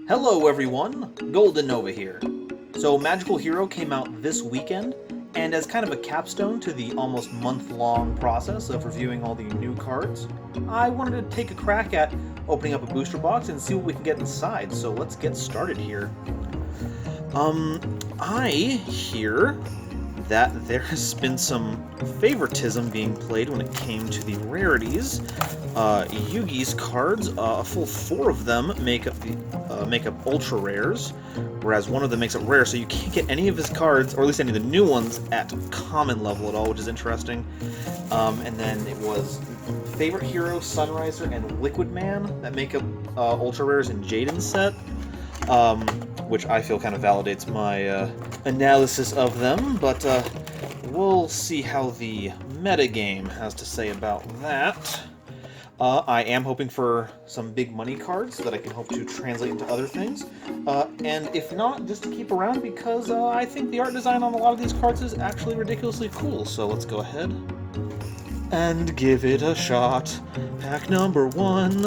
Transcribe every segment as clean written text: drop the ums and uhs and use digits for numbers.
Hello everyone, GoldenNova here. So Magical Hero came out this weekend, and as kind of a capstone to the almost month-long process of reviewing all the new cards, I wanted to take a crack at opening up a booster box and see what we can get inside, so let's get started here. I hear that there has been some favoritism being played when it came to the rarities. Yugi's cards, a full 4 of them make up ultra rares, whereas one of them makes it rare, so you can't get any of his cards, or at least any of the new ones, at common level at all, which is interesting. And then it was Favorite Hero, Sunriser, and Liquid Man that make up ultra rares in Jaden's set, which I feel kind of validates my analysis of them, but we'll see how the metagame has to say about that. I am hoping for some big money cards that I can hope to translate into other things, and if not, just to keep around because I think the art design on a lot of these cards is actually ridiculously cool, so let's go ahead and give it a shot. Pack number 1.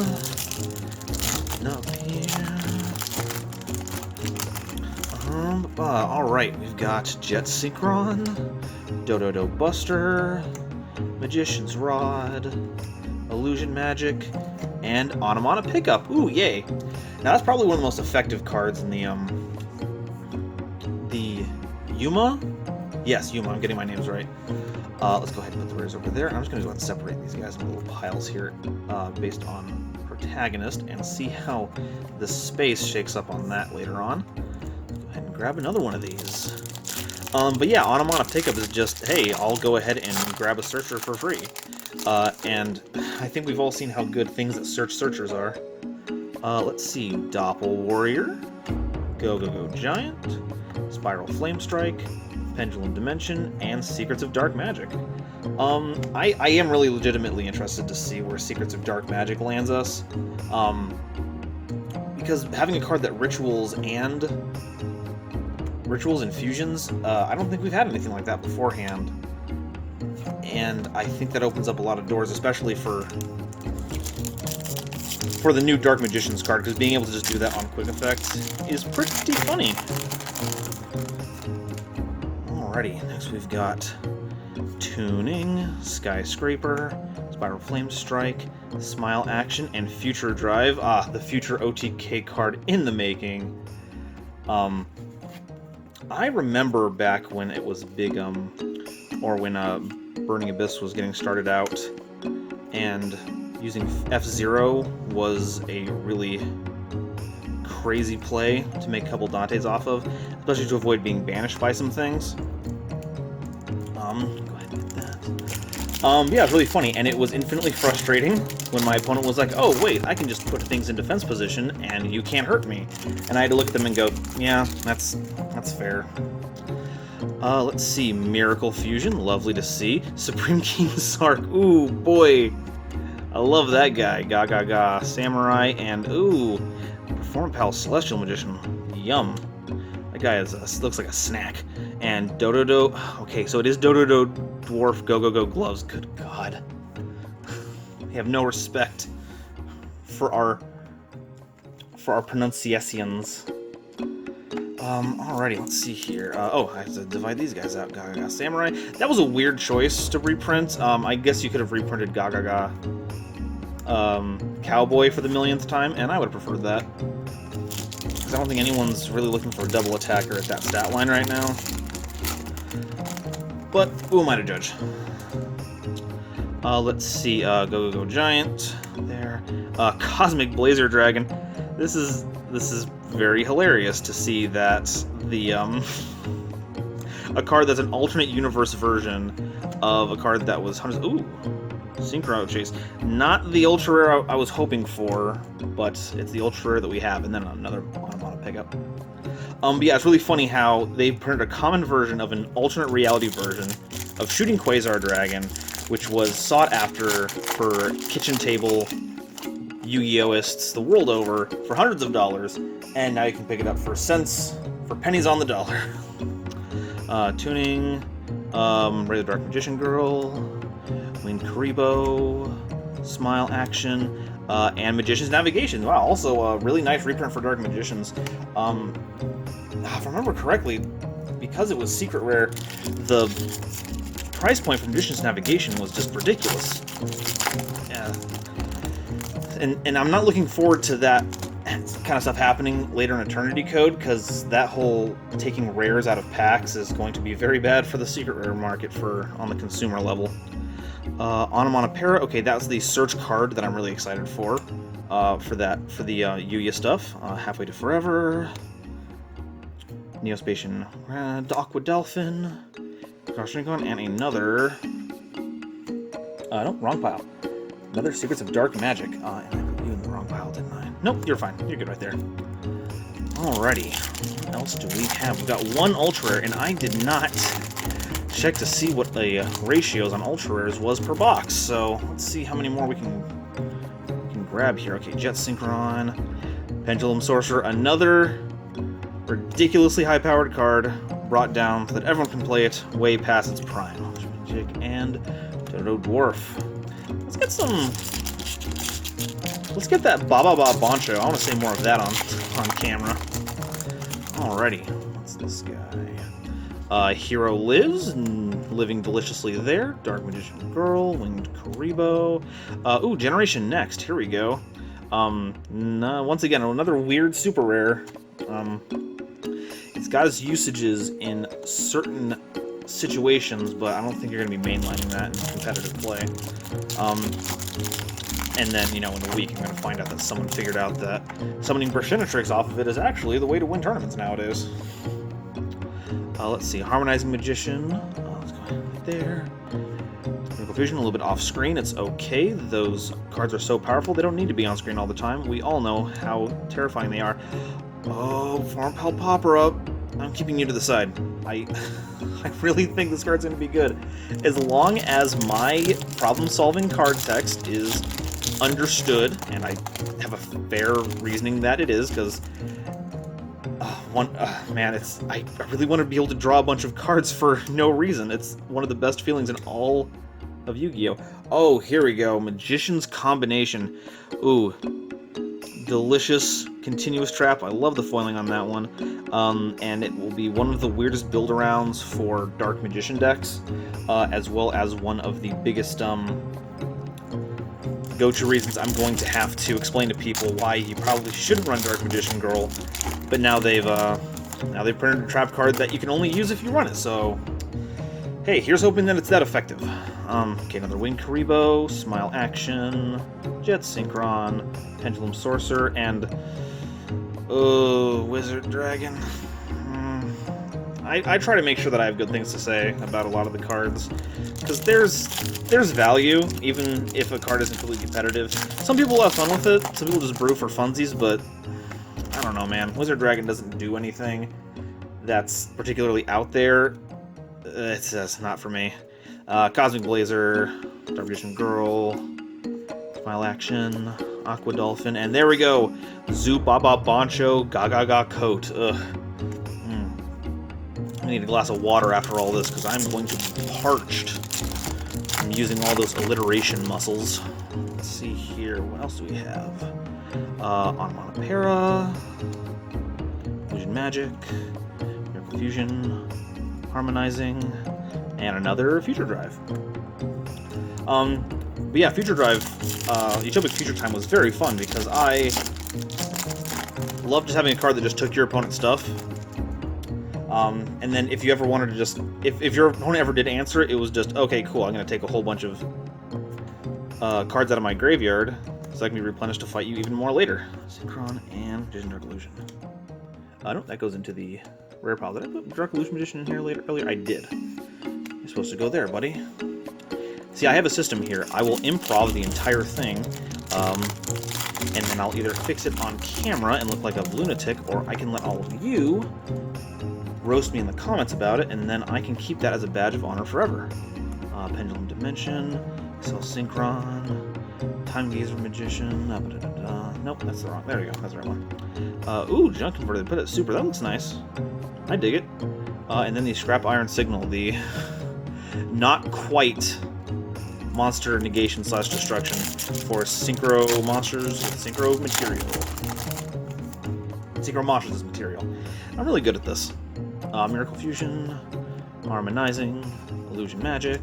Up here. Alright, we've got Jet Synchron, Dododo Buster, Magician's Rod, Illusion Magic, and Onomata Pickup. Ooh, yay! Now that's probably one of the most effective cards in the Yuma? Yes, Yuma, I'm getting my names right. Let's go ahead and put the rares over there. I'm just going to go ahead and separate these guys into little piles here based on protagonist and see how the space shakes up on that later on. And grab another one of these. But yeah, Onomata Pickup is just, hey, I'll go ahead and grab a searcher for free. And I think we've all seen how good things that search searchers are. Let's see, Doppel Warrior, Go Giant, Spiral Flame Strike, Pendulum Dimension, and Secrets of Dark Magic. I am really legitimately interested to see where Secrets of Dark Magic lands us. Because having a card that rituals and fusions, I don't think we've had anything like that beforehand. And I think that opens up a lot of doors, especially for the new Dark Magician's card, because being able to just do that on quick effect is pretty funny. Alrighty, next we've got Tuning, Skyscraper, Spiral Flame Strike, Smile Action, and Future Drive. The future OTK card in the making. I remember back when it was big, or when Burning Abyss was getting started out, and using F-Zero was a really crazy play to make a couple Dantes off of, especially to avoid being banished by some things. Go ahead and get that. Yeah, it's really funny, and it was infinitely frustrating when my opponent was like, oh, wait, I can just put things in defense position, and you can't hurt me. And I had to look at them and go, yeah, that's fair. Let's see, Miracle Fusion, lovely to see. Supreme King Sark, ooh, boy, I love that guy. Gaga, Samurai, and ooh, Perform Pal Celestial Magician, yum. That guy looks like a snack. And Dododo, okay, so it is Dododo Dwarf Go Gloves, good god. They have no respect for our pronunciations. Alrighty, let's see here. I have to divide these guys out. Gaga Samurai. That was a weird choice to reprint. I guess you could have reprinted Gaga Cowboy for the millionth time, and I would have preferred that. Because I don't think anyone's really looking for a double attacker at that stat line right now. But who am I to judge? Let's see. Go Giant. There. Cosmic Blazer Dragon. This is very hilarious to see that the a card that's an alternate universe version of a card that was hundreds. Ooh, Synchro Chase. Not the ultra rare I was hoping for, but it's the ultra rare that we have, and then another Onomata Pickup. But yeah, it's really funny how they printed a common version of an alternate reality version of Shooting Quasar Dragon, which was sought after for kitchen table Yu-Gi-Ohists the world over for hundreds of dollars, and now you can pick it up for cents, for pennies on the dollar. Tuning, Ray the Dark Magician Girl, Winged Karibo, Smile Action, and Magician's Navigation. Wow, also a really nice reprint for Dark Magicians. If I remember correctly, because it was secret rare, the price point for Magician's Navigation was just ridiculous. Yeah. And I'm not looking forward to that kind of stuff happening later in Eternity Code, because that whole taking rares out of packs is going to be very bad for the secret rare market on the consumer level. Onomatopoeia, okay, that's the search card that I'm really excited for the Yuya stuff. Halfway to Forever, Neospatian Aqua Delphin, Garshinkon, and another... no, wrong pile. Another Secrets of Dark Magic. And I put you in the wrong pile, didn't I? Nope, you're fine. You're good right there. Alrighty. What else do we have? We've got one Ultra Rare, and I did not check to see what the ratios on Ultra Rares was per box. So let's see how many more we can grab here. Okay, Jet Synchron, Pendulum Sorcerer, another ridiculously high-powered card brought down so that everyone can play it way past its prime. Magic and Dodo Dwarf. Let's get that Baba Boncho. I want to say more of that on camera. Alrighty, what's this guy? Hero Lives, living deliciously there. Dark Magician Girl, Winged Karibo. Ooh, Generation Next. Here we go. Once again, another weird super rare. It's got its usages in certain situations, but I don't think you're going to be mainlining that in competitive play. And then, in a week, I'm going to find out that someone figured out that summoning Brashinatrix off of it is actually the way to win tournaments nowadays. Let's see, Harmonizing Magician. Let's go right there. Critical Fusion, a little bit off screen. It's okay. Those cards are so powerful, they don't need to be on screen all the time. We all know how terrifying they are. Oh, Farm Palpopera. I'm keeping you to the side. I really think this card's going to be good. As long as my problem-solving card text is understood, and I have a fair reasoning that it is, because I really want to be able to draw a bunch of cards for no reason. It's one of the best feelings in all of Yu-Gi-Oh! Oh, here we go. Magician's Combination. Ooh. Delicious continuous trap. I love the foiling on that one. And it will be one of the weirdest build-arounds for Dark Magician decks, as well as one of the biggest go-to reasons I'm going to have to explain to people why you probably shouldn't run Dark Magician Girl. But now they've printed a trap card that you can only use if you run it. So, hey, here's hoping that it's that effective. Okay, another Winged Karibo, Smile Action, Jet Synchron, Pendulum Sorcerer, and Wizard Dragon. I try to make sure that I have good things to say about a lot of the cards, because there's value, even if a card isn't completely competitive. Some people have fun with it, some people just brew for funsies, but I don't know, man. Wizard Dragon doesn't do anything that's particularly out there. It's not for me. Cosmic Blazer, Dark Magician Girl, Smile Action, Aqua Dolphin, and there we go! Zoo Baba Boncho Gaga Coat. Ugh. I need a glass of water after all this, because I'm going to be parched from using all those alliteration muscles. Let's see here, what else do we have? Onomatopoeia, Illusion Magic, Miracle Fusion, Harmonizing, and another Future Drive. But yeah, Future Drive, Utopic Future Time was very fun, because I love just having a card that just took your opponent's stuff. And then if you ever wanted to just... If your opponent ever did answer, it was just, okay, cool, I'm going to take a whole bunch of cards out of my graveyard, so I can be replenished to fight you even more later. Synchron and Magician Dark Illusion. No, that goes into the rare pile. Did I put Dark Illusion Magician in here earlier? I did. You're supposed to go there, buddy. See, I have a system here. I will improv the entire thing, and then I'll either fix it on camera and look like a lunatic, or I can let all of you roast me in the comments about it, and then I can keep that as a badge of honor forever. Pendulum Dimension, Excel Synchron, Time Gazer Magician, nope, that's the wrong, there we go, that's the right one. Ooh, Junk Converted, put it super, that looks nice. I dig it. And then the Scrap Iron Signal, the not quite monster negation / destruction for synchro monsters with synchro material. Synchro monsters as material. I'm really good at this. Miracle Fusion, Harmonizing, Illusion Magic,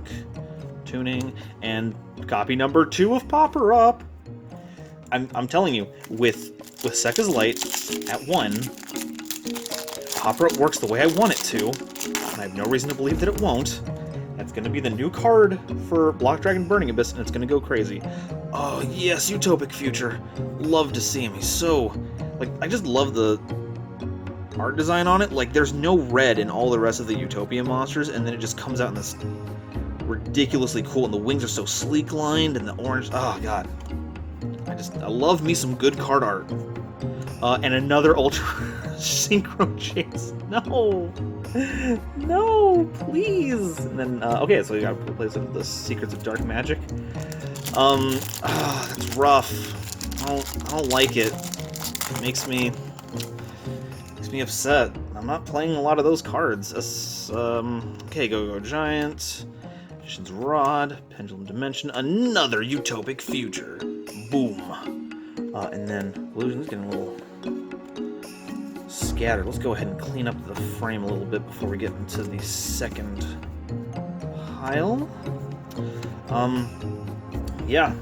Tuning, and copy number 2 of Popper Up. I'm telling you, with Sekka's Light at 1, Popper Up works the way I want it to, and I have no reason to believe that it won't. That's going to be the new card for Block Dragon Burning Abyss, and it's going to go crazy. Oh yes, Utopic Future. Love to see him. He's so... like, I just love the art design on it. Like, there's no red in all the rest of the Utopia monsters, and then it just comes out in this ridiculously cool, and the wings are so sleek lined, and the orange... oh god. I love me some good card art. And another Ultra Synchro Chase. No! No, please! And then, okay, so we gotta replace it with the Secrets of Dark Magic. That's rough. I don't like it. It makes me upset. I'm not playing a lot of those cards. Okay, Go-Go Giant, Magician's Rod, Pendulum Dimension, another Utopic Future. Boom. And then Illusion's getting a little scattered. Let's go ahead and clean up the frame a little bit before we get into the second pile. Yeah.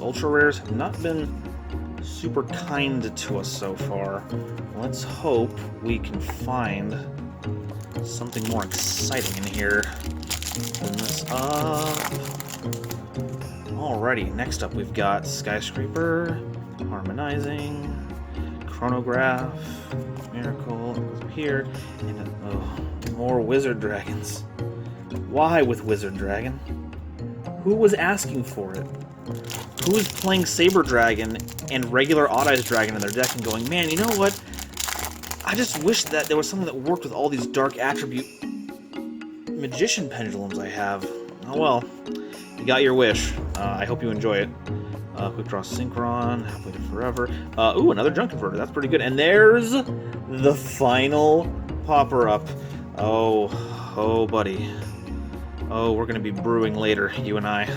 Ultra rares have not been super kind to us so far. Let's hope we can find something more exciting in here. Open this up. Alrighty, next up we've got Skyscraper, Harmonizing, Chronograph, Miracle, it goes up here, and more Wizard Dragons. Why with Wizard Dragon? Who was asking for it? Who is playing Saber Dragon and regular Odd Eyes Dragon in their deck and going, man, you know what? I just wish that there was something that worked with all these Dark Attribute Magician Pendulums I have. Oh well, you got your wish. I hope you enjoy it. Quick Draw Synchron, Halfway to Forever. Ooh, another Junk Converter. That's pretty good. And there's the final Popper Up. Oh, buddy. Oh, we're gonna be brewing later, you and I.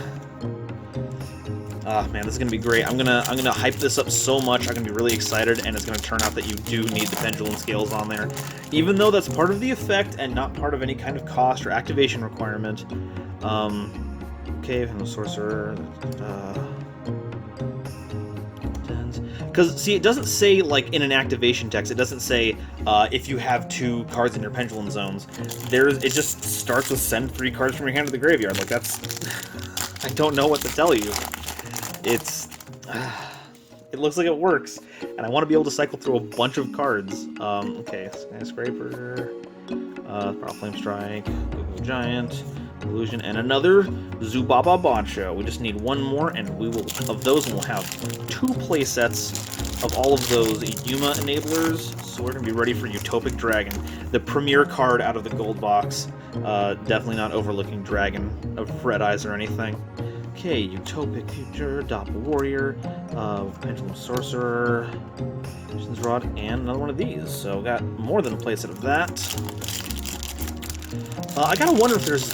Ah, man, this is gonna be great. I'm gonna hype this up so much. I'm gonna be really excited, and it's gonna turn out that you do need the pendulum scales on there, even though that's part of the effect and not part of any kind of cost or activation requirement. Okay, from the sorcerer. Because, see, it doesn't say, like, in an activation text, it doesn't say, if you have 2 cards in your pendulum zones. It just starts with send 3 cards from your hand to the graveyard. Like, that's... I don't know what to tell you. It looks like it works, and I want to be able to cycle through a bunch of cards. Okay, Skyscraper, Power Flame Strike, Go-Go Giant, Illusion, and another Zubaba Boncho. We just need one more, and we'll have 2 play sets of all of those Yuma enablers, so we're going to be ready for Utopic Dragon, the premier card out of the gold box. Definitely not overlooking Dragon of Red Eyes or anything. Okay, Utopic Future, Doppel Warrior, Pendulum Sorcerer, Magician's Rod, and another one of these. So got more than a playset of that. I gotta wonder if there's...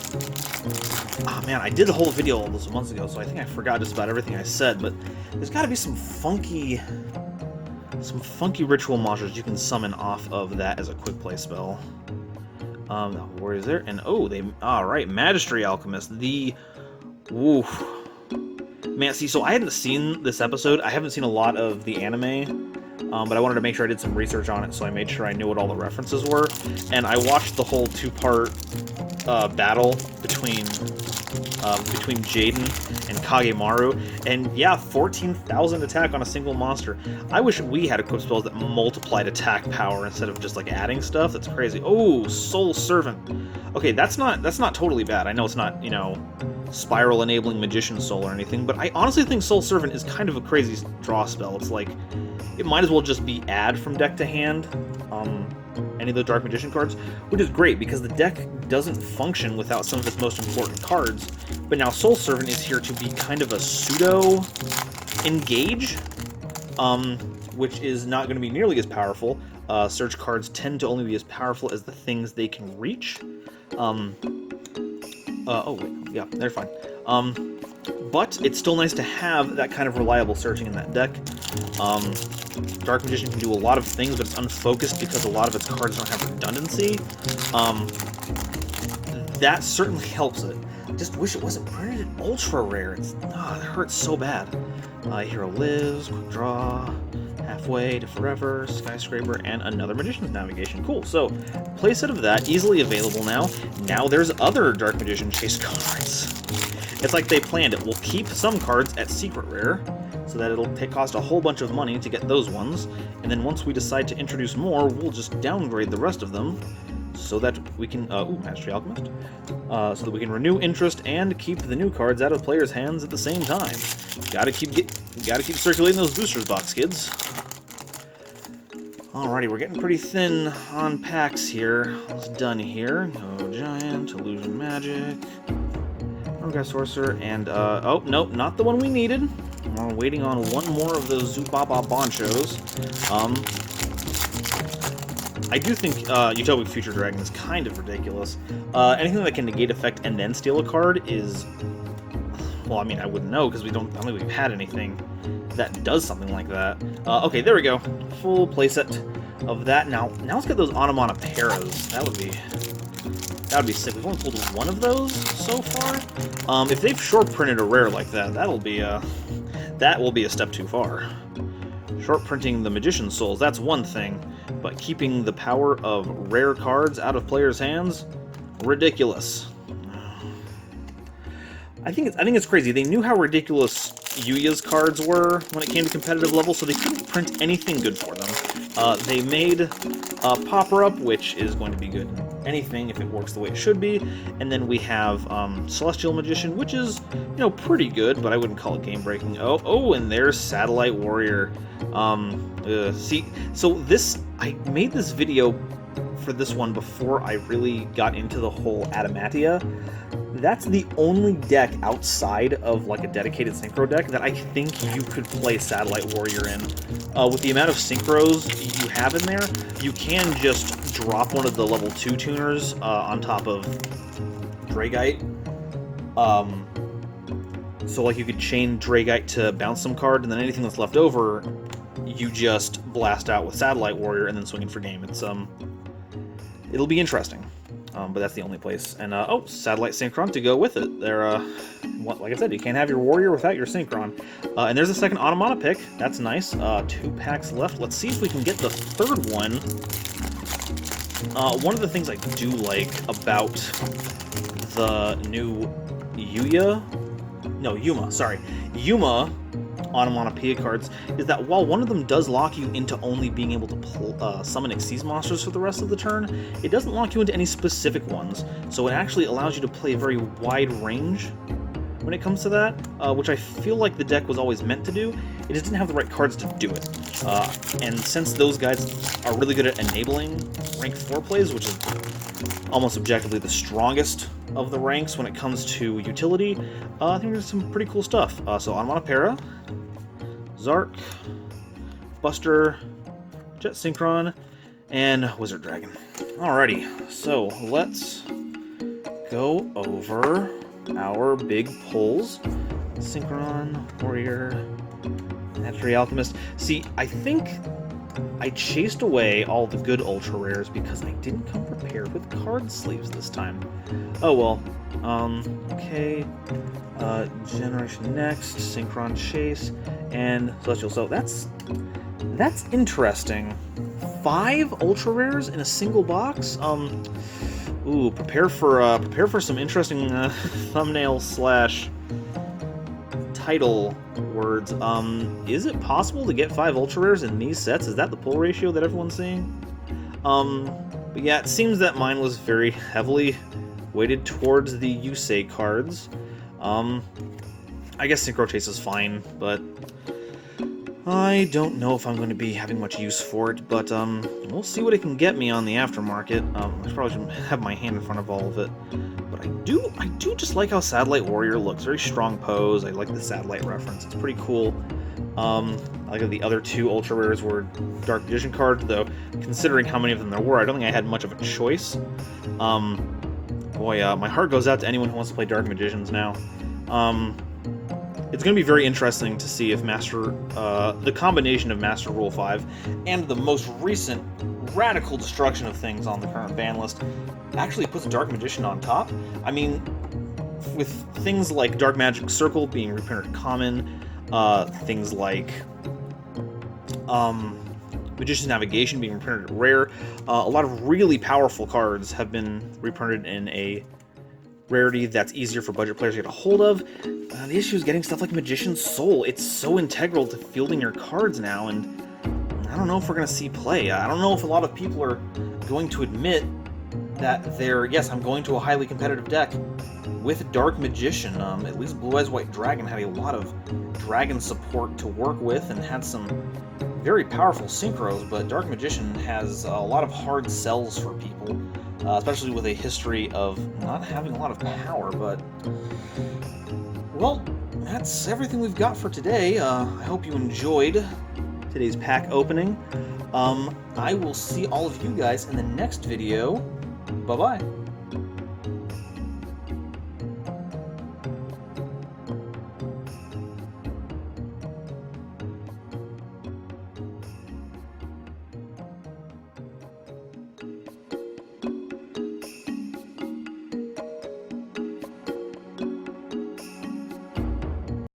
oh man, I did a whole video all those months ago, so I think I forgot just about everything I said, but there's gotta be some funky ritual monsters you can summon off of that as a quick play spell. Warrior's there, and alright, Magistry Alchemist, oof. Man, see, so I hadn't seen this episode. I haven't seen a lot of the anime, but I wanted to make sure I did some research on it, so I made sure I knew what all the references were. And I watched the whole 2-part battle between Jaden and Kagemaru, and yeah, 14,000 attack on a single monster. I wish we had equipped spells that multiplied attack power instead of just like adding stuff. That's crazy. Oh, Soul Servant. Okay, that's not totally bad. I know it's not, you know, spiral enabling Magician Soul or anything, but I honestly think Soul Servant is kind of a crazy draw spell. It's like, it might as well just be add from deck to hand, any of the Dark Magician cards, which is great because the deck doesn't function without some of its most important cards. But now Soul Servant is here to be kind of a pseudo engage, which is not going to be nearly as powerful. Search cards tend to only be as powerful as the things they can reach. Oh, wait, yeah, they're fine. But it's still nice to have that kind of reliable searching in that deck. Dark Magician can do a lot of things, but it's unfocused because a lot of its cards don't have redundancy. That certainly helps it. Just wish it wasn't printed in ultra rare. It hurts so bad. Hero Lives, Quick Draw, Halfway to Forever, Skyscraper, and another Magician's Navigation. Cool. So, playset of that, easily available now. Now there's other Dark Magician Chase cards. It's like they planned it. We'll keep some cards at Secret Rare, so that it'll cost a whole bunch of money to get those ones, and then once we decide to introduce more, we'll just downgrade the rest of them, so that we can, Mastery Alchemist, so that we can renew interest and keep the new cards out of players' hands at the same time. Gotta keep circulating those boosters box, kids. Alrighty, we're getting pretty thin on packs here. Almost done here. No Giant, Illusion Magic, Orga Sorcerer, and, oh, nope, not the one we needed. We're waiting on one more of those Zubaba Bonchos. I do think Utopic Future Dragon is kind of ridiculous. Anything that can negate effect and then steal a card is... Well, I mean, I wouldn't know, because I don't think we've had anything that does something like that. Okay, there we go. Full playset of that. Now let's get those Onomatoperas. That would be sick. We've only pulled one of those so far. If they've short printed a rare like that, that will be a step too far. Short printing the Magician's Souls, that's one thing, but keeping the power of rare cards out of players' hands, ridiculous. I think it's crazy. They knew how ridiculous Yuya's cards were when it came to competitive level, so they couldn't print anything good for them. They made Popper Up, which is going to be good in anything if it works the way it should be, and then we have Celestial Magician, which is, pretty good, but I wouldn't call it game-breaking. Oh, and there's Satellite Warrior. See, so I made this video for this one before I really got into the whole Adamantia. That's the only deck outside of like a dedicated synchro deck that I think you could play Satellite Warrior in. With the amount of synchros you have in there, you can just drop one of the level 2 tuners on top of Dragite. So like you could chain Dragite to bounce some card, and then anything that's left over, you just blast out with Satellite Warrior and then swing in for game. It'll be interesting. But that's the only place. And, Satellite Synchron to go with it. Like I said, you can't have your Warrior without your Synchron. And there's a second Automata pick. That's nice. 2 packs left. Let's see if we can get the third one. One of the things I do like about the new Yuma Onomatopoeia cards is that while one of them does lock you into only being able to summon Xyz monsters for the rest of the turn, it doesn't lock you into any specific ones, so it actually allows you to play a very wide range when it comes to that, which I feel like the deck was always meant to do. It just didn't have the right cards to do it. And since those guys are really good at enabling rank 4 plays, which is almost objectively the strongest of the ranks when it comes to utility, I think there's some pretty cool stuff. So Onomatopera, Zark, Buster, Jet Synchron, and Wizard Dragon. Alrighty, so let's go over our big pulls. Synchron, Warrior, Mastery Alchemist. See, I think I chased away all the good ultra rares because I didn't come prepared with card sleeves this time. Oh well. Okay. Generation Next, Synchron Chase, and Celestial. So that's interesting. 5 ultra rares in a single box. Ooh, prepare for some interesting thumbnail / title words. Is it possible to get 5 ultra rares in these sets? Is that the pull ratio that everyone's seeing? But yeah, it seems that mine was very heavily weighted towards the Yusei cards. I guess Synchro Chase is fine, but I don't know if I'm going to be having much use for it, but we'll see what it can get me on the aftermarket. I probably shouldn't have my hand in front of all of it, but I do just like how Satellite Warrior looks. Very strong pose. I like the satellite reference. It's pretty cool. I like that the other 2 ultra rares were Dark Magician cards, though considering how many of them there were, I don't think I had much of a choice. Boy, my heart goes out to anyone who wants to play Dark Magicians now. It's going to be very interesting to see if the combination of Master Rule 5 and the most recent radical destruction of things on the current ban list actually puts Dark Magician on top. I mean, with things like Dark Magic Circle being reprinted common, things like Magician's Navigation being reprinted rare, a lot of really powerful cards have been reprinted in a rarity that's easier for budget players to get a hold of. The issue is getting stuff like Magician's Soul. It's so integral to fielding your cards now, and I don't know if we're going to see play. I don't know if a lot of people are going to admit that yes, I'm going to a highly competitive deck with Dark Magician. At least Blue Eyes White Dragon had a lot of dragon support to work with and had some very powerful synchros, but Dark Magician has a lot of hard sells for people, especially with a history of not having a lot of power. But, well, that's everything we've got for today. I hope you enjoyed today's pack opening. I will see all of you guys in the next video. Bye-bye.